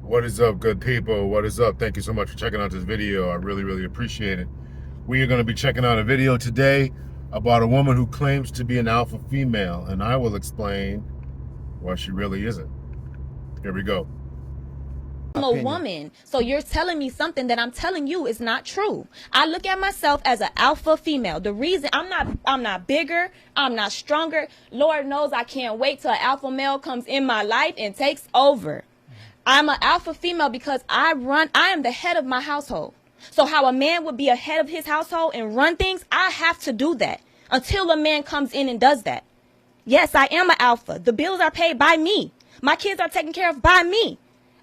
What is up, good people? What is up? Thank you so much for checking out this video. I really appreciate it. We are going to be checking out a video today about a woman who claims to be an alpha female, and I will explain why she really isn't. Here we go. I'm a woman, so you're telling me something that I'm telling you is not true. I look at myself as an alpha female. The reason I'm not bigger, I'm not stronger. Lord knows I can't wait till an alpha male comes in my life and takes over. I'm an alpha female because I am the head of my household. So how a man would be a head of his household and run things, I have to do that until a man comes in and does that. Yes, I am an alpha. The bills are paid by me. My kids are taken care of by me.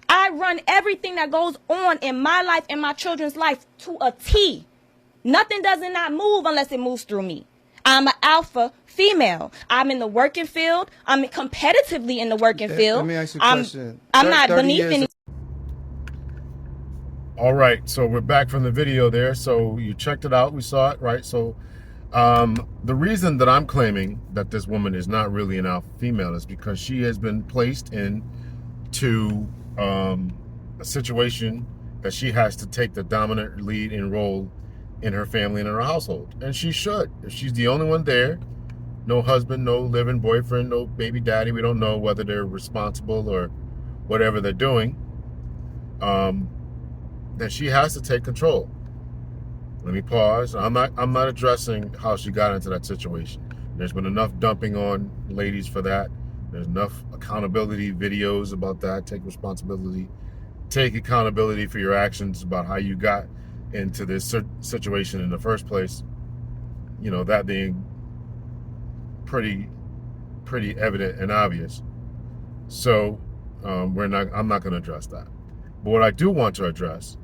I run everything that goes on in my life and my children's life to a T. Nothing does not move unless it moves through me. I'm an alpha female. I'm in the working field. I'm competitively in the working field. Let me ask you a question. I'm not beneath any. All right, so we're back from the video there. So you checked it out. We saw it, right? So the reason that I'm claiming that this woman is not really an alpha female is because she has been placed into a situation that she has to take the dominant lead and role in her family and in her household, and she should. If she's the only one there, no husband, no living boyfriend, no baby daddy, we don't know whether they're responsible or whatever they're doing, then she has to take control. Let me pause. I'm not addressing how she got into that situation. There's been enough dumping on ladies for that. There's enough accountability videos about that. Take responsibility. Take accountability for your actions about how you got into this situation in the first place. You know, that being pretty evident and obvious. So I'm not going to address that. But what I do want to address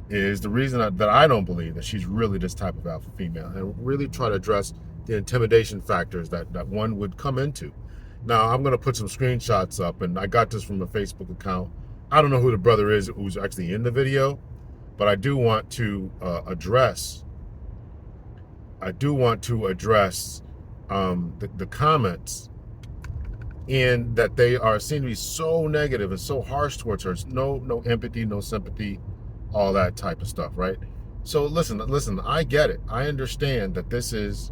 is the reason that I don't believe that she's really this type of alpha female, and really try to address the intimidation factors that one would come into. Now, I'm going to put some screenshots up, and I got this from a Facebook account. I don't know who the brother is who's actually in the video, but I do want to address the comments, in that they seem to be so negative and so harsh towards her. No empathy, no sympathy, all that type of stuff, right? So listen, I get it. I understand that this is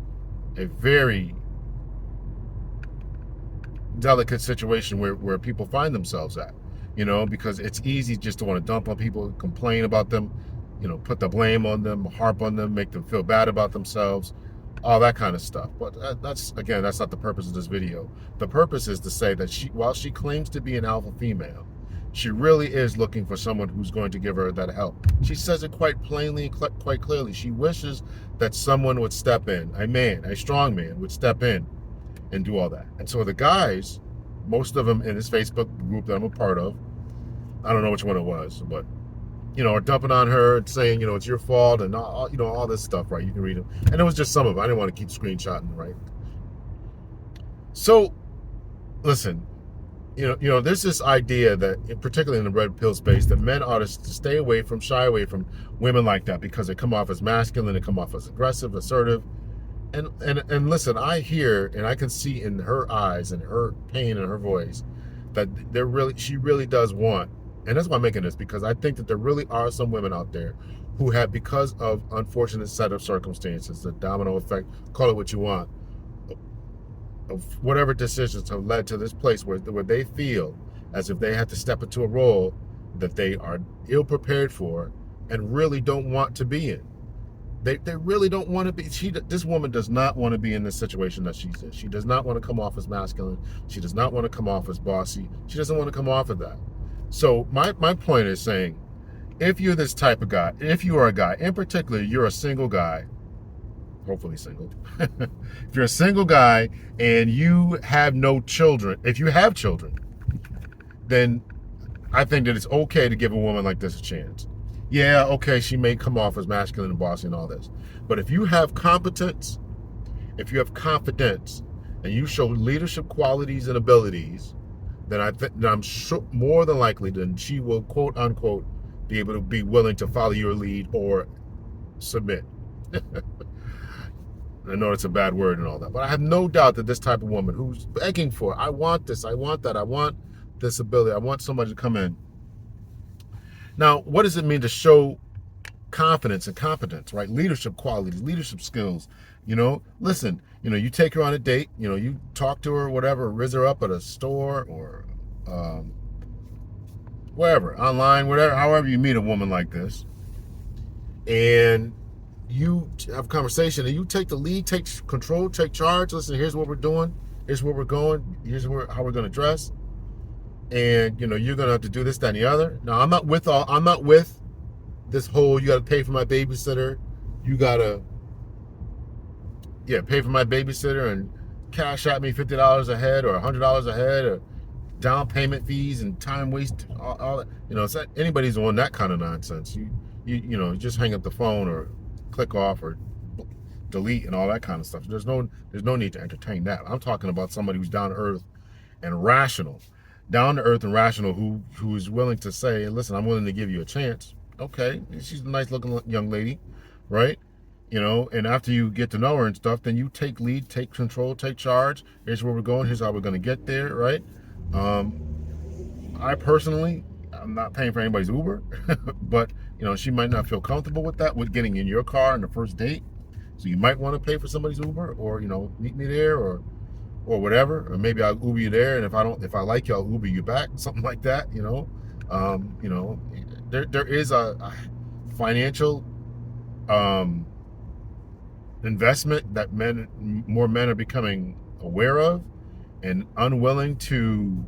a very delicate situation where people find themselves at, you know, because it's easy just to want to dump on people, complain about them, you know, put the blame on them, harp on them, make them feel bad about themselves, all that kind of stuff. But that's not the purpose of this video. The purpose is to say that while she claims to be an alpha female, she really is looking for someone who's going to give her that help. She says it quite plainly, quite clearly. She wishes that someone would step in, a strong man would step in and do all that. And so the guys, most of them in this Facebook group that I'm a part of, I don't know which one it was, but, you know, are dumping on her and saying, you know, it's your fault and all, you know, all this stuff, right? You can read them. And it was just some of them. I didn't want to keep screenshotting, right? So, listen, you know, there's this idea that, particularly in the red pill space, that men ought to stay away from, shy away from women like that because they come off as masculine, they come off as aggressive, assertive. And listen, I hear and I can see in her eyes and her pain in her voice that she really does want, and that's why I'm making this, because I think that there really are some women out there who have, because of unfortunate set of circumstances, the domino effect, call it what you want, of whatever decisions have led to this place where they feel as if they have to step into a role that they are ill prepared for and really don't want to be in. They really don't want to be. This woman does not want to be in this situation that she's in. She does not want to come off as masculine. She does not want to come off as bossy. She doesn't want to come off of that. So my point is saying, if you're this type of guy, if you are a guy, in particular, you're a single guy, hopefully single. If you're a single guy and you have no children, if you have children, then I think that it's okay to give a woman like this a chance. Yeah, okay, she may come off as masculine and bossy and all this. But if you have competence, if you have confidence, and you show leadership qualities and abilities, then I'm sure more than likely then she will, quote unquote, be able to be willing to follow your lead or submit. I know it's a bad word and all that, but I have no doubt that this type of woman who's begging for, I want this, I want that, I want this ability, I want somebody to come in Now, what does it mean to show confidence and competence, right? Leadership qualities, leadership skills. Listen, you take her on a date, you talk to her, whatever, riz her up at a store or um, wherever, online, whatever, however you meet a woman like this, and you have a conversation and you take the lead, take control, take charge. Listen, here's what we're doing, here's where we're going, here's how we're going to dress, and you're going to have to do this, that, and the other. Now, I'm not with this whole you got to pay for my babysitter, you got to pay for my babysitter and cash out me $50 a head or $100 a head or down payment fees and time waste, all that. It's not anybody's on that kind of nonsense. You just hang up the phone or click off or delete and all that kind of stuff. There's no need to entertain that. I'm talking about somebody who's down to earth and rational, who is willing to say, listen, I'm willing to give you a chance. Okay, she's a nice looking young lady, right? And after you get to know her and stuff, then you take lead, take control, take charge. Here's where we're going. Here's how we're going to get there, right? I personally, I'm not paying for anybody's Uber, but she might not feel comfortable with that, with getting in your car on the first date. So you might want to pay for somebody's Uber, or meet me there, or whatever, or maybe I'll Uber you there, and if I like you, I'll Uber you back, something like that. There is a financial investment that more men are becoming aware of and unwilling to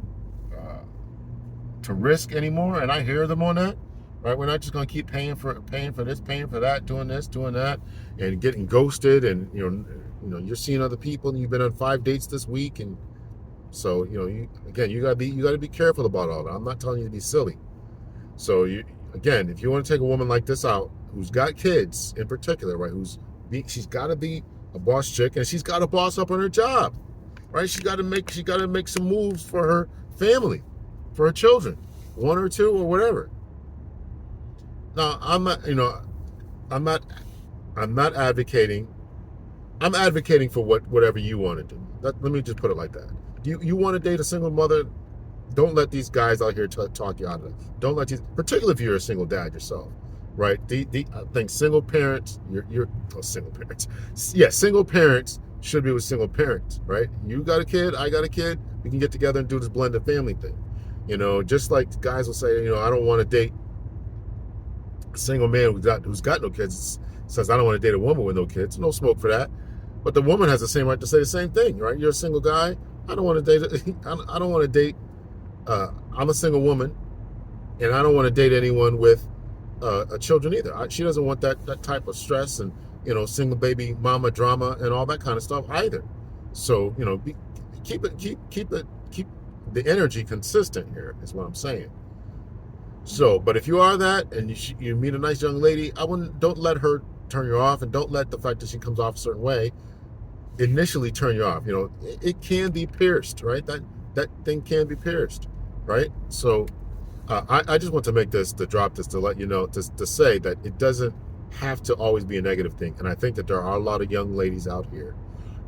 risk anymore. And I hear them on that. Right, we're not just going to keep paying for this, paying for that, doing this, doing that, and getting ghosted. And you're seeing other people, and you've been on 5 dates this week, and so you got to be careful about all that. I'm not telling you to be silly. So if you want to take a woman like this out, who's got kids in particular, right? She's got to be a boss chick, and she's got to boss up on her job, right? She got to make some moves for her family, for her children, 1 or 2 or whatever. Now, I'm not advocating. I'm advocating for whatever you want to do. Let me just put it like that. You want to date a single mother? Don't let these guys out here talk you out of it. Don't let these, particularly if you're a single dad yourself, right? I think single parents, single parents. Yeah, single parents should be with single parents, right? You got a kid, I got a kid. We can get together and do this blended family thing. Just like guys will say, I don't want to date a single man who's got no kids. Says, I don't want to date a woman with no kids. No smoke for that. But the woman has the same right to say the same thing, right? You're a single guy. I don't want to date. I don't want to date. I'm a single woman, and I don't want to date anyone with children either. She doesn't want that type of stress and single baby mama drama and all that kind of stuff either. So keep the energy consistent here is what I'm saying. So, but if you are that and you meet a nice young lady, don't let her turn you off, and don't let the fact that she comes off a certain way initially turn you off. It can be pierced, right? That thing can be pierced, right? So I just want to make this, to drop this, to let you know, to say that it doesn't have to always be a negative thing. And I think that there are a lot of young ladies out here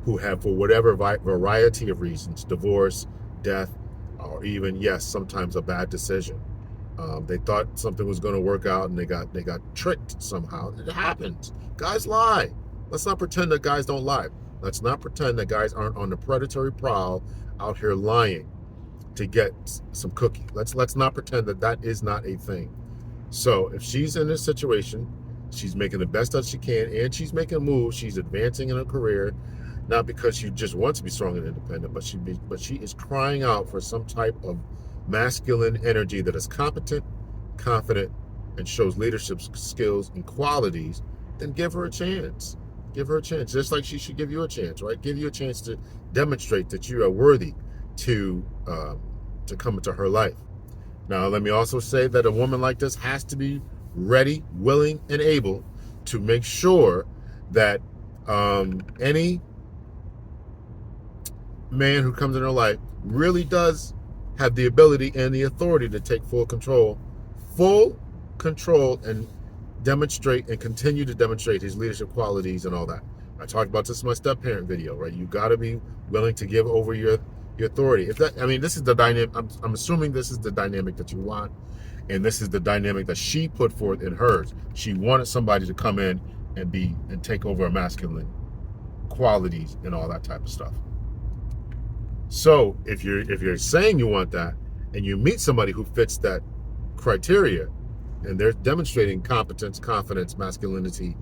who have, for whatever variety of reasons, divorce, death, or even, yes, sometimes a bad decision. They thought something was going to work out, and they got tricked somehow. It happens. Guys lie. Let's not pretend that guys don't lie. Let's not pretend that guys aren't on the predatory prowl out here lying to get some cookie. Let's not pretend that is not a thing. So if she's in this situation, she's making the best that she can, and she's making moves. She's advancing in her career, not because she just wants to be strong and independent, but she is crying out for some type of masculine energy that is competent, confident, and shows leadership skills and qualities. Then give her a chance. Give her a chance, just like she should give you a chance, right? Give you a chance to demonstrate that you are worthy to come into her life. Now, let me also say that a woman like this has to be ready, willing, and able to make sure that any man who comes in her life really does have the ability and the authority to take full control, and demonstrate and continue to demonstrate his leadership qualities and all that. I talked about this in my step-parent video, right? You got to be willing to give over your your authority. If that, I mean, this is the dynamic. I'm assuming this is the dynamic that you want, and this is the dynamic that she put forth in hers. She wanted somebody to come in and take over her masculine qualities and all that type of stuff. So if you're saying you want that, and you meet somebody who fits that criteria, and they're demonstrating competence, confidence, masculinity,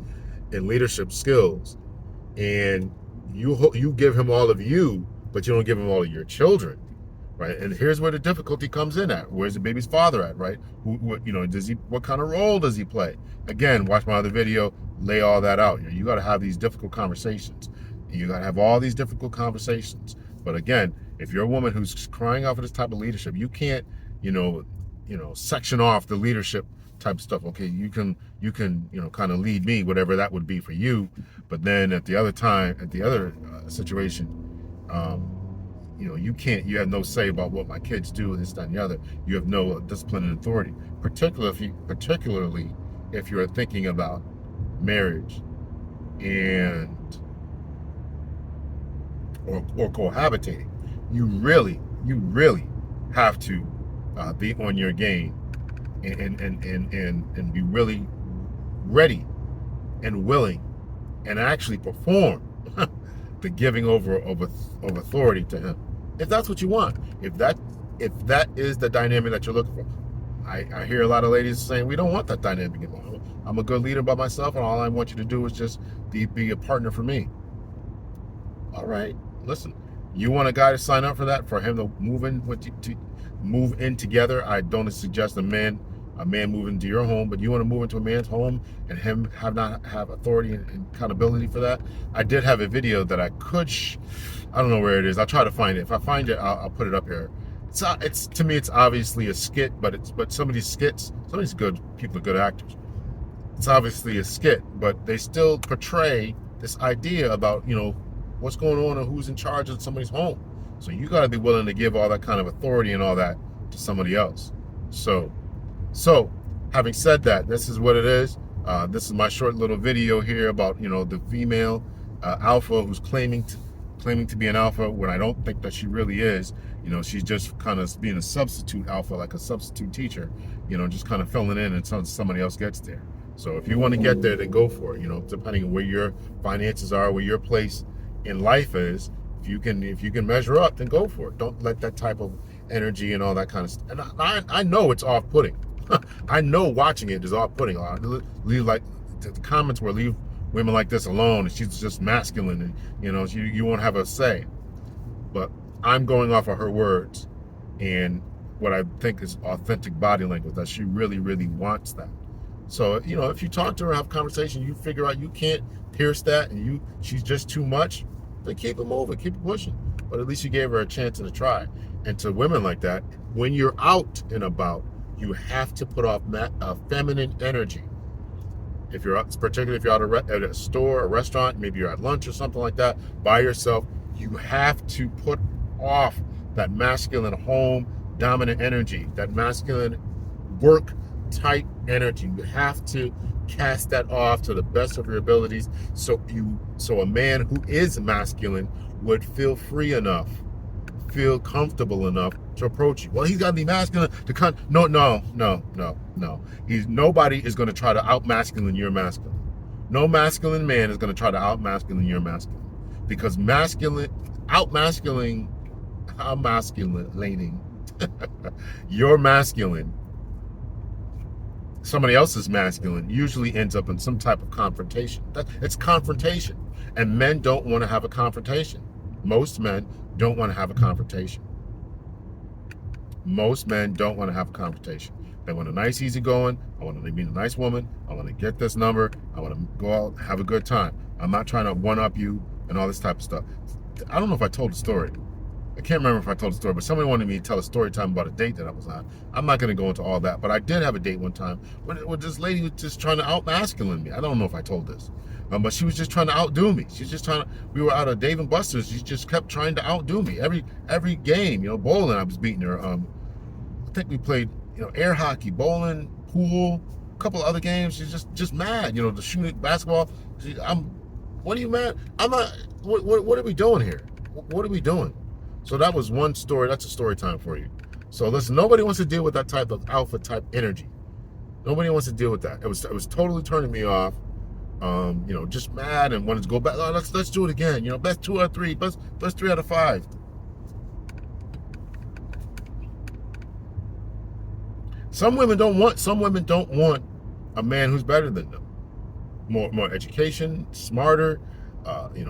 and leadership skills, and you give him all of you, but you don't give him all of your children, right? And here's where the difficulty comes in at. Where's the baby's father at, right? What kind of role does he play? Again, watch my other video, lay all that out. You got to have these difficult conversations. You got to have all these difficult conversations. But again, if you're a woman who's crying out for this type of leadership, you can't, section off the leadership type of stuff. Okay, you can, kind of lead me, whatever that would be for you. But then at the other situation, you have no say about what my kids do, this, that, and the other. You have no discipline and authority, particularly if you're thinking about marriage or cohabitating. You really have to be on your game and be really ready and willing and actually perform the giving over of authority to him, if that's what you want. If that is the dynamic that you're looking for. I hear a lot of ladies saying, we don't want that dynamic anymore. I'm a good leader by myself, and all I want you to do is just be a partner for me. All right, listen. You want a guy to sign up for that, for him to move in together. I don't suggest a man move into your home, but you want to move into a man's home and him not have authority and accountability for that. I did have a video that I could, I don't know where it is. I'll try to find it. If I find it, I'll put it up here. It's to me, it's obviously a skit, but some of these skits, some of these people are good actors. It's obviously a skit, but they still portray this idea about, what's going on and who's in charge of somebody's home. So you got to be willing to give all that kind of authority and all that to somebody else. So having said that, this is what it is. This is my short little video here about, the female alpha who's claiming to be an alpha when I don't think that she really is. She's just kind of being a substitute alpha, like a substitute teacher, just kind of filling in until somebody else gets there. So if you want to get there, then go for it, depending on where your finances are, where your place in life is. If you can measure up, then go for it. Don't let that type of energy and all that kind of stuff. And I know it's off-putting. I know watching it is off-putting. Leave, like, the comments were, leave women like this alone, and she's just masculine, and you won't have a say. But I'm going off of her words and what I think is authentic body language, that she really wants that. So if you talk to her, have a conversation, you figure out you can't pierce that, and she's just too much, then keep it moving, keep it pushing. But at least you gave her a chance and a try. And to women like that, when you're out and about, you have to put off feminine energy. Particularly if you're out at a store, a restaurant, maybe you're at lunch or something like that by yourself, you have to put off that masculine home dominant energy, that masculine work type energy. You have to cast that off to the best of your abilities, so a man who is masculine would feel free enough, feel comfortable enough to approach you. Well, he's got to be masculine to no. Nobody is going to try to out masculine your masculine. No masculine man is going to try to out masculine your masculine, because out masculinating your masculine, somebody else's masculine, usually ends up in some type of confrontation. It's confrontation, and men don't want to have a confrontation. Most men don't want to have a confrontation. Most men don't want to have a confrontation. They want a nice, easy going. I want to meet a nice woman. I want to get this number. I want to go out, have a good time. I'm not trying to one-up you and all this type of stuff. I don't know if I told the story. I can't remember if I told the story, but somebody wanted me to tell a story time about a date that I was on. I'm not going to go into all that, but I did have a date one time where this lady was just trying to out-masculine me. I don't know if I told this, but she was just trying to outdo me. She's just trying to. We were out of Dave and Buster's. She just kept trying to outdo me every game. Bowling, I was beating her. I think we played, air hockey, bowling, pool, a couple of other games. She's just mad. The shooting basketball. What are you mad? I'm not. What are we doing here? What are we doing? So that was one story. That's a story time for you. So listen, nobody wants to deal with that type of alpha type energy. Nobody wants to deal with that. It was totally turning me off. Just mad and wanted to go back. Oh, let's do it again. Best 2 out of 3, best 3 out of 5. Some women don't want a man who's better than them. More education, smarter,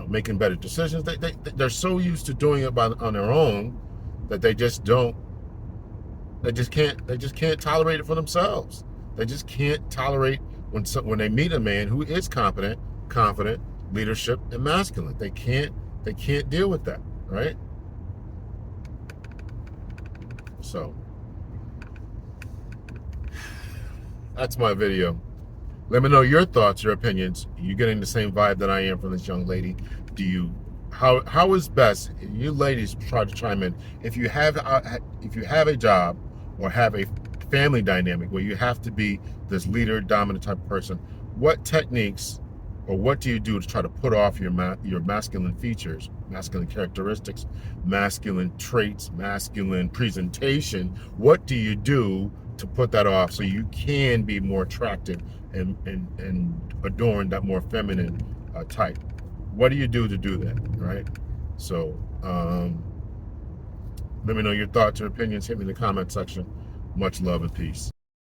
making better decisions. They're so used to doing it on their own that they just can't tolerate it for themselves. They just can't tolerate when they meet a man who is competent, confident, leadership, and masculine. They can't deal with that, right? So that's my video. Let me know your thoughts, your opinions. Are you getting the same vibe that I am from this young lady? How is best? You ladies try to chime in. If you have a job or have a family dynamic where you have to be this leader, dominant type of person, what techniques or what do you do to try to put off your masculine features, masculine characteristics, masculine traits, masculine presentation? What do you do to put that off so you can be more attractive and adorn that more feminine type? What do you do to do that, right? So let me know your thoughts or opinions. Hit me in the comment section. Much love and peace.